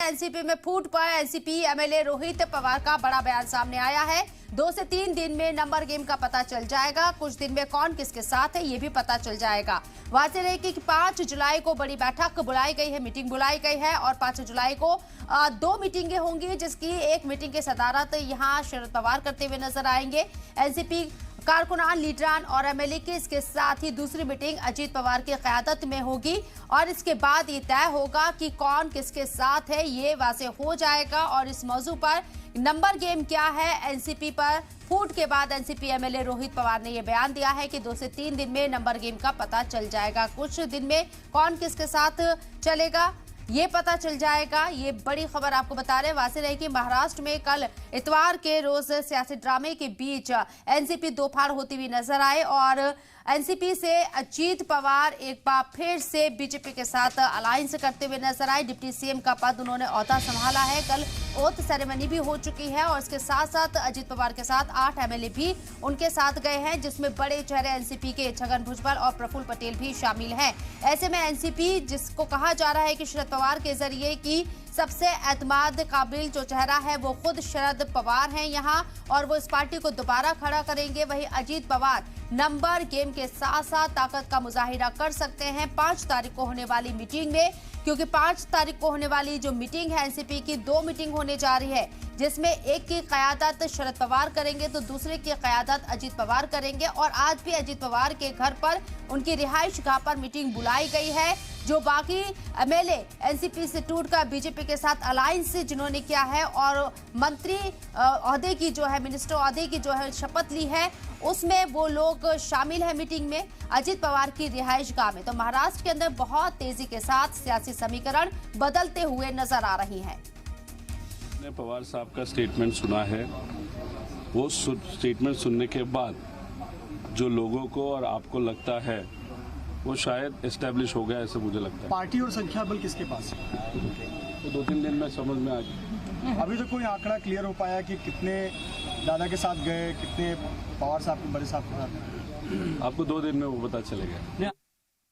NCP में फूट पर NCP MLA Rohit Pawar का बड़ा बयान सामने आया है। 2 से 3 दिन में नंबर गेम का पता चल जाएगा। कुछ दिन में कौन किसके साथ है ये भी पता चल जाएगा। वाज़ेह रहे कि 5 जुलाई को बड़ी बैठक बुलाई गई है, मीटिंग बुलाई गई है और 5 जुलाई को 2 मीटिंगें होंगी, जिसकी एक मीटिंग की सदारत यहां शरद पवार करते हुए नजर आएंगे। एनसीपी कारकुनान, लीडरान और एमएलए की इसके साथ ही दूसरी मीटिंग अजीत पवार की क़यादत में होगी और इसके बाद ये तय होगा कि कौन किसके साथ है, ये वाज़ेह हो जाएगा। और इस मौजू पर नंबर गेम क्या है, एनसीपी पर फूट के बाद एनसीपी एमएलए रोहित पवार ने यह बयान दिया है कि 2 से 3 दिन में नंबर गेम का पता चल जाएगा। कुछ दिन में कौन किसके साथ चलेगा ये पता चल जाएगा। ये बड़ी खबर आपको बता रहे हैं। वाज़ेह रहे कि महाराष्ट्र में कल इतवार के रोज सियासी ड्रामे के बीच एनसीपी दो फाड़ होती हुई नजर आए और एनसीपी से अजीत पवार एक बार फिर से बीजेपी के साथ अलायंस करते हुए नजर आए। डिप्टी सीएम का पद उन्होंने ओहदा संभाला है। कल ओथ सेरेमनी भी हो चुकी है और इसके साथ साथ अजीत पवार के साथ 8 एमएलए भी उनके साथ गए हैं, जिसमें बड़े चेहरे एनसीपी के छगन भुजबल और प्रफुल्ल पटेल भी शामिल हैं। ऐसे में एनसीपी, जिसको कहा जा रहा है कि शरद पवार के जरिए की सबसे एतमाद काबिल जो चेहरा है वो खुद शरद पवार हैं यहाँ, और वो इस पार्टी को दोबारा खड़ा करेंगे। वहीं अजीत पवार नंबर गेम के साथ साथ ताकत का मुजाहिरा कर सकते हैं 5 तारीख को होने वाली मीटिंग में, क्योंकि 5 तारीख को होने वाली जो मीटिंग है एनसीपी की 2 मीटिंग होने जा रही है, जिसमें एक की क़यादत शरद पवार करेंगे तो दूसरे की क़यादत अजीत पवार करेंगे। और आज भी अजीत पवार के घर पर उनकी रिहाइश गाह पर मीटिंग बुलाई गई है। जो बाकी एमएलए एनसीपी से टूटकर बीजेपी के साथ अलायंस जिन्होंने किया है और मंत्री ओहदे की जो है, मिनिस्टर ओहदे की जो है शपथ ली है, उसमें वो लोग शामिल है मीटिंग में अजीत पवार की रिहाइश गाह में। तो महाराष्ट्र के अंदर बहुत तेजी के साथ सियासी समीकरण बदलते हुए नजर आ रही हैं। मैंने पवार साहब का स्टेटमेंट सुना है। वो स्टेटमेंट सुनने के बाद जो लोगों को और आपको लगता है वो शायद एस्टेब्लिश हो गया, ऐसे मुझे लगता है। पार्टी और संख्या बल किसके पास है? तो 2-3 दिन में समझ में आ गया। अभी तो कोई आंकड़ा क्लियर हो पाया कि कितने दादा के साथ गए, कितने पवार साहब के बड़े साहब के साथ? आपको 2 दिन में वो पता चलेगा।